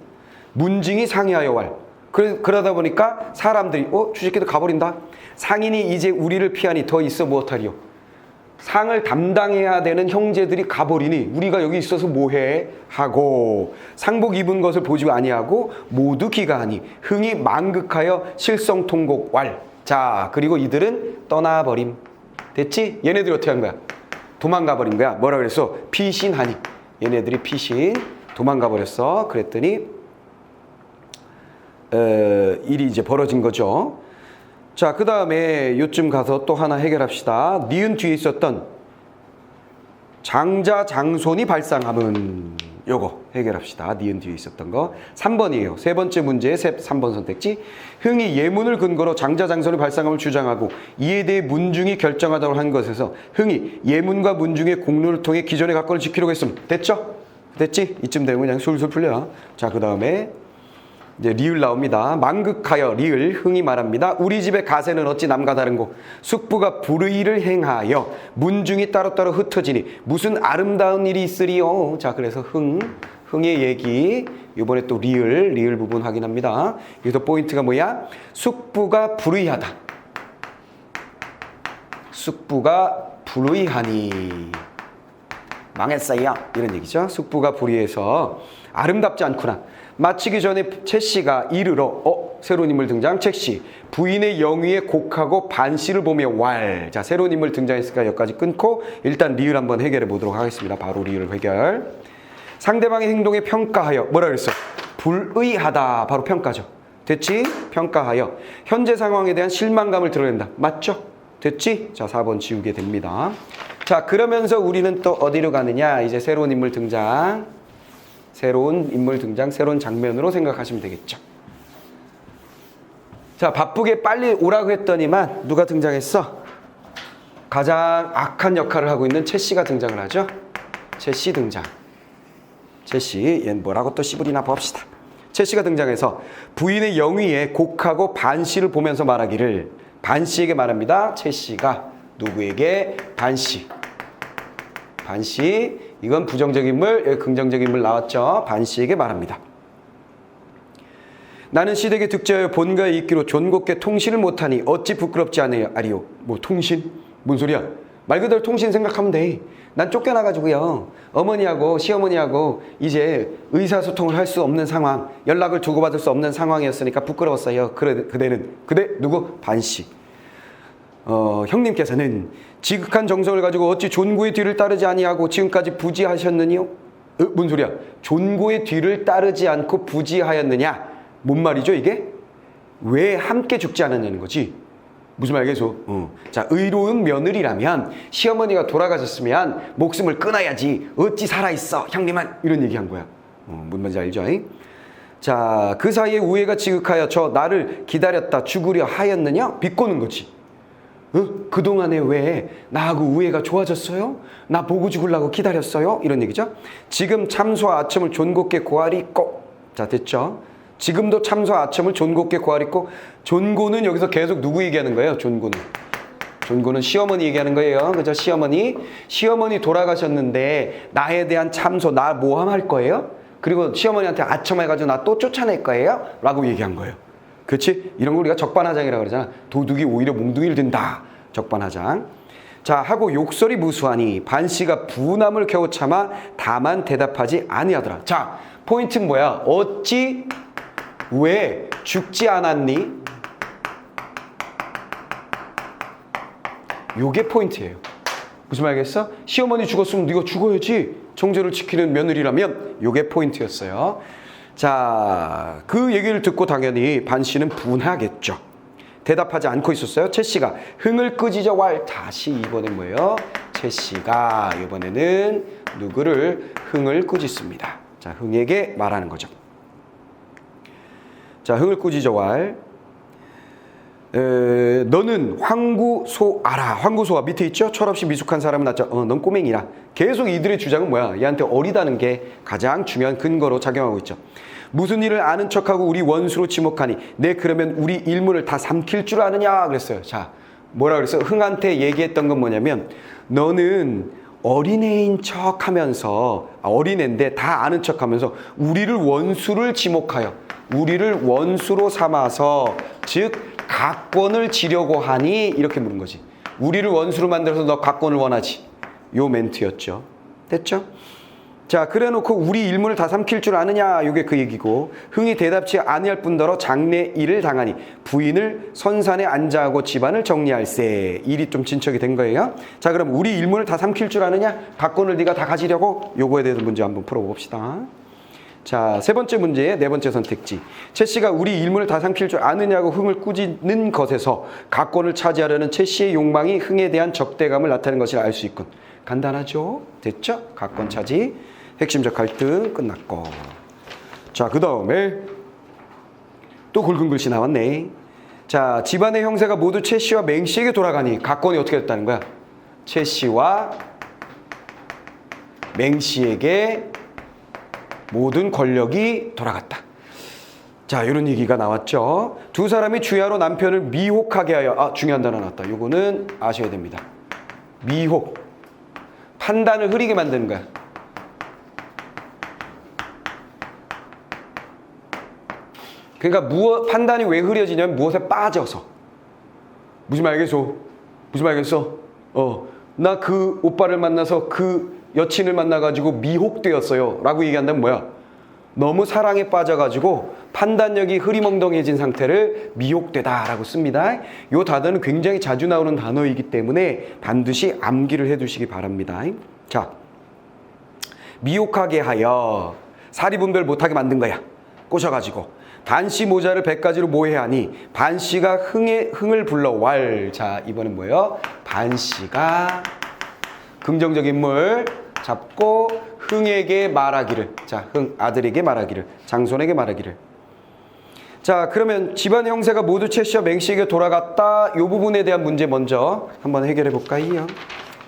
문징이 상의하여 왈. 그러다 보니까 사람들이 주새끼도 가버린다. 상인이 이제 우리를 피하니 더 있어 무엇하리요. 상을 담당해야 되는 형제들이 가버리니 우리가 여기 있어서 뭐해? 하고 상복 입은 것을 보지 아니하고 모두 기가하니 흥이 만극하여 실성통곡 왈. 자, 그리고 이들은 떠나버림. 됐지? 얘네들이 어떻게 한 거야? 도망가버린 거야. 뭐라 그랬어? 피신하니. 얘네들이 피신 도망가버렸어. 그랬더니 일이 이제 벌어진 거죠. 자, 그 다음에 요쯤 가서 또 하나 해결합시다. 니은 뒤에 있었던 장자 장손이 발상함은 요거 해결합시다. 니은 뒤에 있었던 거 3번이에요. 세 번째 문제의 3번 선택지. 흥이 예문을 근거로 장자 장손의 발상함을 주장하고 이에 대해 문중이 결정하다고 한 것에서 흥이 예문과 문중의 공론을 통해 기존의 각본을 지키려고 했음. 됐죠? 됐지? 이쯤 되면 그냥 술술 풀려. 자, 그 다음에 이제 리을 나옵니다. 망극하여 리을 흥이 말합니다. 우리 집의 가세는 어찌 남과 다른고 숙부가 불의를 행하여 문중이 따로따로 흩어지니 무슨 아름다운 일이 있으리요. 자, 그래서 흥의 얘기. 이번에 또 리을 부분 확인합니다. 여기서 포인트가 뭐야? 숙부가 불의하다. 숙부가 불의하니 망했어요. 이런 얘기죠. 숙부가 불의해서 아름답지 않구나. 마치기 전에 채씨가 이르러 새로운 인물 등장. 채씨 부인의 영위에 곡하고 반씨를 보며 왈. 자, 새로운 인물 등장했으니까 여기까지 끊고 일단 리을 한번 해결해 보도록 하겠습니다. 바로 리을 해결. 상대방의 행동에 평가하여 뭐라 그랬어? 불의하다. 바로 평가죠. 됐지? 평가하여 현재 상황에 대한 실망감을 드러낸다. 맞죠? 됐지? 자, 4번 지우게 됩니다. 자, 그러면서 우리는 또 어디로 가느냐? 이제 새로운 인물 등장, 새로운 장면으로 생각하시면 되겠죠. 자, 바쁘게 빨리 오라고 했더니만 누가 등장했어? 가장 악한 역할을 하고 있는 채씨가 등장을 하죠. 채씨 등장. 채씨, 얘는 뭐라고 또 씨부리나 봅시다. 채씨가 등장해서 부인의 영위에 곡하고 반씨를 보면서 말하기를, 반씨에게 말합니다. 채씨가 누구에게? 반씨. 이건 부정적 인물, 여기 긍정적 인물 나왔죠. 반씨에게 말합니다. 나는 시댁에 득제하여 본가에 있기로 존곱게 통신을 못하니 어찌 부끄럽지 아니요. 뭐 통신? 뭔 소리야? 말 그대로 통신 생각하면 돼. 난 쫓겨나가지고요. 어머니하고 시어머니하고 이제 의사소통을 할 수 없는 상황, 연락을 주고받을 수 없는 상황이었으니까 부끄러웠어요. 그대 누구? 반씨. 형님께서는 지극한 정성을 가지고 어찌 존고의 뒤를 따르지 아니하고 지금까지 부지하셨느니요? 뭔 소리야? 존고의 뒤를 따르지 않고 부지하였느냐? 뭔 말이죠 이게? 왜 함께 죽지 않았냐는 거지. 무슨 말이겠어? 자, 의로운 며느리라면 시어머니가 돌아가셨으면 목숨을 끊어야지 어찌 살아있어 형님은, 이런 얘기한 거야. 뭔 말인지 알죠? 자, 그 사이에 우애가 지극하여 저 나를 기다렸다 죽으려 하였느냐? 비꼬는 거지. 그동안에 왜 나하고 우애가 좋아졌어요? 나 보고 죽으려고 기다렸어요? 이런 얘기죠. 지금 참소와 아첨을 존곱게 고아리꼬. 자, 됐죠? 지금도 참소와 아첨을 존곱게 고아리꼬. 존고는 여기서 계속 누구 얘기하는 거예요? 존고는 시어머니 얘기하는 거예요. 그죠? 시어머니 돌아가셨는데 나에 대한 참소, 나 모함할 거예요? 그리고 시어머니한테 아첨해가지고 나 또 쫓아낼 거예요? 라고 얘기한 거예요. 그렇지? 이런 걸 우리가 적반하장이라고 그러잖아. 도둑이 오히려 몽둥이를 든다. 적반하장. 자, 하고 욕설이 무수하니 반씨가 분함을 겨우 참아 다만 대답하지 아니하더라. 자, 포인트는 뭐야? 어찌 왜 죽지 않았니? 요게 포인트예요. 무슨 말이겠어? 시어머니 죽었으면 네가 죽어야지. 정제를 지키는 며느리라면 요게 포인트였어요. 자, 그 얘기를 듣고 당연히 반씨는 분하겠죠. 대답하지 않고 있었어요. 채씨가 흥을 끄지저 왈. 다시 이번엔 뭐예요? 채씨가 이번에는 누구를? 흥을 꾸짖습니다. 자, 흥에게 말하는 거죠. 자, 흥을 꾸짖어 왈. 너는 황구소 알아. 황구소가 밑에 있죠? 철없이 미숙한 사람은 낫죠. 넌 꼬맹이라. 계속 이들의 주장은 뭐야? 얘한테 어리다는 게 가장 중요한 근거로 작용하고 있죠. 무슨 일을 아는 척하고 우리 원수로 지목하니 내 그러면 우리 일문을 다 삼킬 줄 아느냐 그랬어요. 자, 뭐라 그랬어요? 흥한테 얘기했던 건 뭐냐면 너는 어린애인 척하면서 어린애인데 다 아는 척하면서 우리를 원수를 지목하여 우리를 원수로 삼아서 즉 각권을 지려고 하니 이렇게 물은 거지. 우리를 원수로 만들어서 너 각권을 원하지. 요 멘트였죠. 됐죠? 자, 그래놓고 우리 일문을 다 삼킬 줄 아느냐 요게 그 얘기고 흥이 대답치 아니할 뿐더러 장래 일을 당하니 부인을 선산에 앉아하고 집안을 정리할세. 일이 좀 진척이 된 거예요. 자, 그럼 우리 일문을 다 삼킬 줄 아느냐? 각권을 네가 다 가지려고? 요거에 대해서 문제 한번 풀어봅시다. 자, 세 번째 문제의 네 번째 선택지. 채씨가 우리 일문을 다 삼킬 줄 아느냐고 흥을 꾸짖는 것에서 각권을 차지하려는 채씨의 욕망이 흥에 대한 적대감을 나타내는 것을 알 수 있군. 간단하죠? 됐죠? 각권 차지. 핵심적 갈등 끝났고. 자, 그 다음에 또 굵은 글씨 나왔네. 자, 집안의 형세가 모두 채씨와 맹씨에게 돌아가니 각권이 어떻게 됐다는 거야? 채씨와 맹씨에게 모든 권력이 돌아갔다. 자, 이런 얘기가 나왔죠. 두 사람이 주야로 남편을 미혹하게 하여, 중요한 단어 나왔다. 요거는 아셔야 됩니다. 미혹. 판단을 흐리게 만드는 거야. 그러니까 판단이 왜 흐려지냐면 무엇에 빠져서. 무슨 말겠어? 무슨 말겠어? 나 그 오빠를 만나서 그 여친을 만나가지고 미혹되었어요. 라고 얘기한다면 뭐야? 너무 사랑에 빠져가지고 판단력이 흐리멍덩해진 상태를 미혹되다 라고 씁니다. 이 단어는 굉장히 자주 나오는 단어이기 때문에 반드시 암기를 해두시기 바랍니다. 자, 미혹하게 하여 사리분별 못하게 만든 거야. 꼬셔가지고. 반씨 모자를 100가지로 모해하니 반씨가 흥을 불러 왈. 자, 이번엔 뭐예요? 반씨가 긍정적인 인물 잡고 흥에게 말하기를. 자, 흥 아들에게 말하기를. 장손에게 말하기를. 자, 그러면 집안 형세가 모두 최 씨와 맹 씨에게 돌아갔다. 이 부분에 대한 문제 먼저 한번 해결해 볼까요?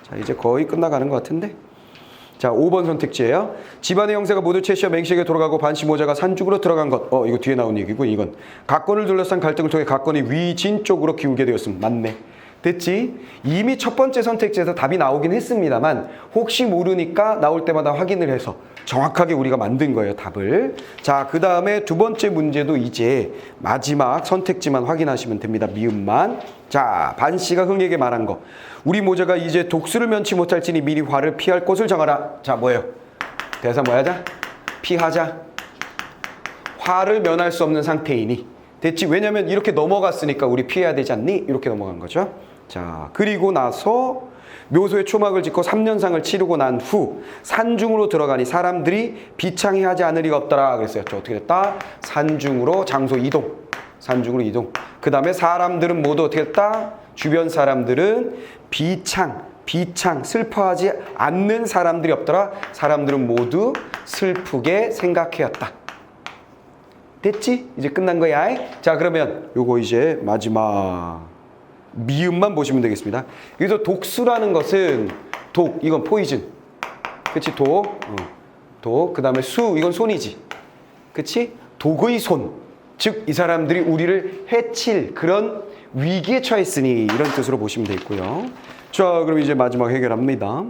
자, 이제 거의 끝나가는 것 같은데. 자, 5번 선택지예요. 집안의 형세가 모두 최 씨와 맹 씨에게 돌아가고 반씨 모자가 산중으로 들어간 것. 이거 뒤에 나온 얘기고 이건. 가권을 둘러싼 갈등을 통해 가권이 위진 쪽으로 기우게 되었음. 맞네. 됐지? 이미 첫 번째 선택지에서 답이 나오긴 했습니다만 혹시 모르니까 나올 때마다 확인을 해서 정확하게 우리가 만든 거예요, 답을. 자, 그 다음에 두 번째 문제도 이제 마지막 선택지만 확인하시면 됩니다. 미음만. 자, 반씨가 흥에게 말한 거. 우리 모자가 이제 독수를 면치 못할지니 미리 화를 피할 곳을 정하라. 자, 뭐예요? 대사 뭐 하자? 피하자. 화를 면할 수 없는 상태이니. 됐지? 왜냐면 이렇게 넘어갔으니까 우리 피해야 되지 않니? 이렇게 넘어간 거죠. 자, 그리고 나서 묘소에 초막을 짓고 3년상을 치르고 난 후 산중으로 들어가니 사람들이 비창해 하지 않을 리가 없더라 그랬어요. 어떻게 됐다? 산중으로 장소 이동. 산중으로 이동. 그 다음에 사람들은 모두 어떻게 됐다? 주변 사람들은 비창 슬퍼하지 않는 사람들이 없더라. 사람들은 모두 슬프게 생각해왔다. 됐지? 이제 끝난 거야. 자, 그러면 요거 이제 마지막 미음만 보시면 되겠습니다. 여기서 독수라는 것은 이건 포이즌. 그치? 그 다음에 이건 손이지. 그치? 독의 손. 즉, 이 사람들이 우리를 해칠 그런 위기에 처했으니 이런 뜻으로 보시면 되겠고요. 자, 그럼 이제 마지막 해결합니다.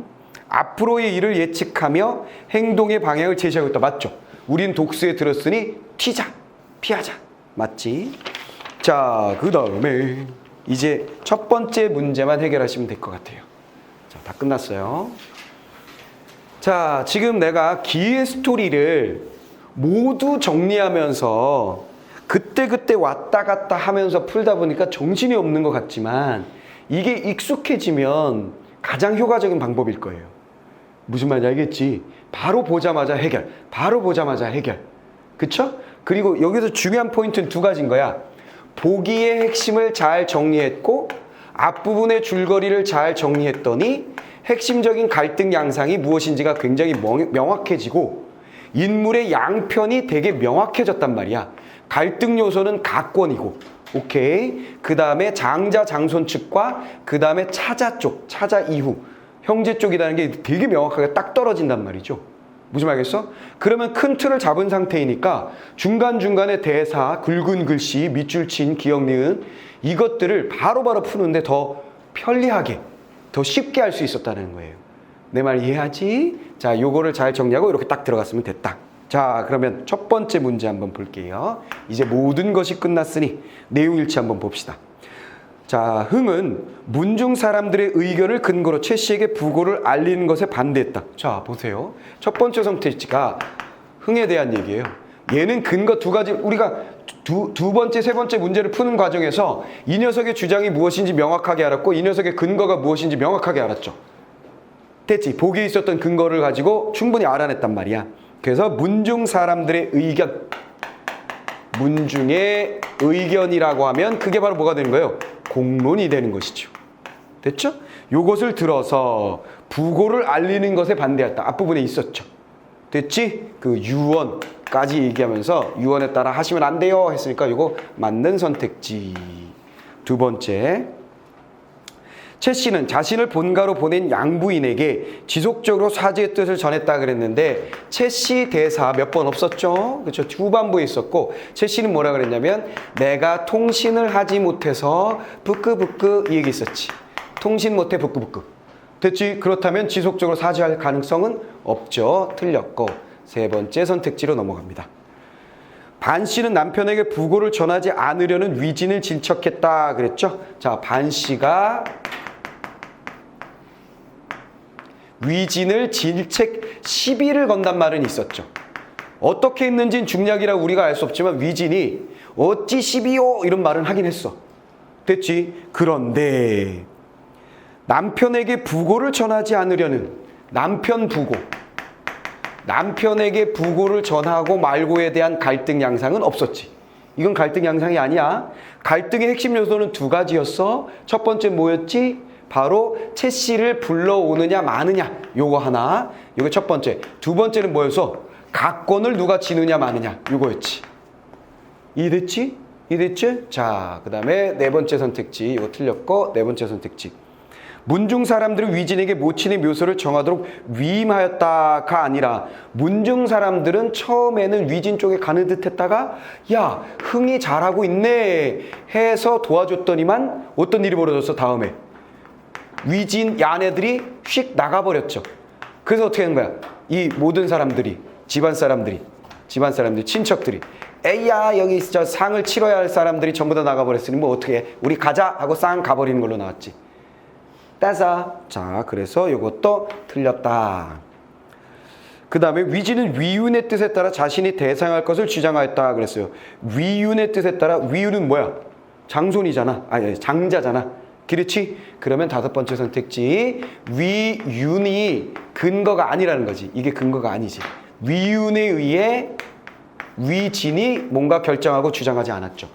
앞으로의 일을 예측하며 행동의 방향을 제시하고 있다. 맞죠? 우린 독수에 들었으니 튀자, 피하자. 맞지? 자, 그 다음에 이제 첫 번째 문제만 해결하시면 될 것 같아요. 자, 다 끝났어요. 자, 지금 내가 기회 스토리를 모두 정리하면서 그때 왔다 갔다 하면서 풀다 보니까 정신이 없는 것 같지만 이게 익숙해지면 가장 효과적인 방법일 거예요. 무슨 말인지 알겠지? 바로 보자마자 해결. 그쵸? 그리고 여기서 중요한 포인트는 두 가지인 거야. 보기의 핵심을 잘 정리했고 앞부분의 줄거리를 잘 정리했더니 핵심적인 갈등 양상이 무엇인지가 굉장히 명확해지고 인물의 양편이 되게 명확해졌단 말이야. 갈등 요소는 가권이고, 오케이. 그 다음에 장자 장손 측과 그 다음에 차자 쪽, 차자 이후 형제 쪽이라는 게 되게 명확하게 딱 떨어진단 말이죠. 무슨 말겠어? 그러면 큰 틀을 잡은 상태이니까 중간중간에 대사, 굵은 글씨, 밑줄 친, 기억, 니은 이것들을 바로바로 푸는데 더 편리하게, 더 쉽게 할 수 있었다는 거예요. 내 말 이해하지? 자, 요거를 잘 정리하고 이렇게 딱 들어갔으면 됐다. 자, 그러면 첫 번째 문제 한번 볼게요. 이제 모든 것이 끝났으니 내용 일치 한번 봅시다. 자, 흥은 문중 사람들의 의견을 근거로 최 씨에게 부고를 알리는 것에 반대했다. 자, 보세요. 첫 번째 선택지가 흥에 대한 얘기예요. 얘는 근거 두 가지, 우리가 두 번째, 세 번째 문제를 푸는 과정에서 이 녀석의 주장이 무엇인지 명확하게 알았고 이 녀석의 근거가 무엇인지 명확하게 알았죠. 됐지? 보기에 있었던 근거를 가지고 충분히 알아냈단 말이야. 그래서 문중 사람들의 의견, 문중의 의견이라고 하면 그게 바로 뭐가 되는 거예요? 공론이 되는 것이죠. 됐죠? 요것을 들어서 부고를 알리는 것에 반대했다. 앞부분에 있었죠. 됐지? 그 유언까지 얘기하면서 유언에 따라 하시면 안 돼요 했으니까 요거 맞는 선택지. 두 번째. 최 씨는 자신을 본가로 보낸 양부인에게 지속적으로 사죄의 뜻을 전했다 그랬는데 최 씨 대사 몇 번 없었죠? 그렇죠? 후반부에 있었고 최 씨는 뭐라 그랬냐면 내가 통신을 하지 못해서 부끄부끄 이 얘기 있었지. 통신 못해 부끄부끄. 됐지? 그렇다면 지속적으로 사죄할 가능성은 없죠. 틀렸고 세 번째 선택지로 넘어갑니다. 반 씨는 남편에게 부고를 전하지 않으려는 위진을 질척했다 그랬죠? 자, 반 씨가 위진을 질책 시비를 건단 말은 있었죠. 어떻게 했는지는 중략이라 우리가 알 수 없지만 위진이 어찌 시비요 이런 말은 하긴 했어. 됐지? 그런데 남편에게 부고를 전하지 않으려는 남편 부고, 남편에게 부고를 전하고 말고에 대한 갈등 양상은 없었지. 이건 갈등 양상이 아니야. 갈등의 핵심 요소는 두 가지였어. 첫 번째 뭐였지? 바로 최 씨를 불러오느냐 마느냐. 요거 하나. 요거 첫 번째. 두 번째는 뭐였어? 가권을 누가 지느냐 마느냐. 요거였지. 이해됐지? 이해됐지? 자, 그 다음에 네 번째 선택지. 이거 틀렸고 네 번째 선택지. 문중 사람들은 위진에게 모친의 묘소를 정하도록 위임하였다가 아니라 문중 사람들은 처음에는 위진 쪽에 가는 듯 했다가 야, 흥이 잘하고 있네 해서 도와줬더니만 어떤 일이 벌어졌어 다음에. 위진 야네들이 휙 나가버렸죠. 그래서 어떻게 하는 거야? 이 모든 사람들이, 집안 사람들이, 친척들이 에이야 여기 저 상을 치러야 할 사람들이 전부 다 나가버렸으니 뭐 어떻게 해? 우리 가자 하고 쌍 가버리는 걸로 나왔지. 따서 자 그래서 이것도 틀렸다. 그 다음에 위진은 위윤의 뜻에 따라 자신이 대상할 것을 주장하였다 그랬어요. 위윤의 뜻에 따라 위윤은 뭐야? 장손이잖아. 아니 장자잖아. 그렇지? 그러면 다섯 번째 선택지 위윤이 근거가 아니라는 거지. 이게 근거가 아니지. 위윤에 의해 위진이 뭔가 결정하고 주장하지 않았죠.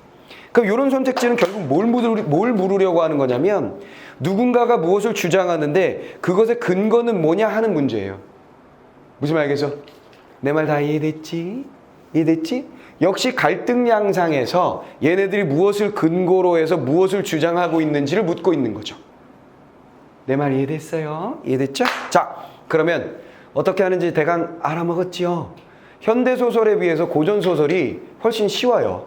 그럼 이런 선택지는 결국 뭘 물으려고 하는 거냐면 누군가가 무엇을 주장하는데 그것의 근거는 뭐냐 하는 문제예요. 무슨 말 알겠어? 내 말 다 이해됐지? 이해됐지? 역시 갈등 양상에서 얘네들이 무엇을 근거로 해서 무엇을 주장하고 있는지를 묻고 있는 거죠. 내 말 이해됐어요? 이해됐죠? 자, 그러면 어떻게 하는지 대강 알아먹었지요? 현대소설에 비해서 고전소설이 훨씬 쉬워요.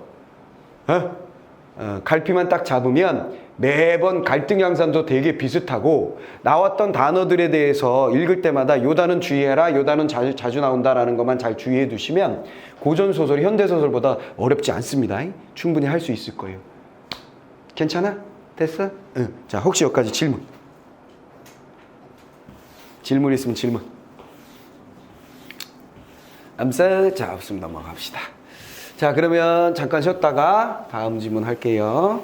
갈피만 딱 잡으면 매번 갈등 양상도 되게 비슷하고 나왔던 단어들에 대해서 읽을 때마다 요 단어는 주의해라, 요 단어는 자주 나온다라는 것만 잘 주의해 두시면 고전소설이 현대소설보다 어렵지 않습니다. 충분히 할 수 있을 거예요. 괜찮아? 됐어? 응. 자, 혹시 여기까지 질문? 질문 있으면 질문. 자, 없으면 넘어갑시다. 자, 그러면 잠깐 쉬었다가 다음 질문 할게요.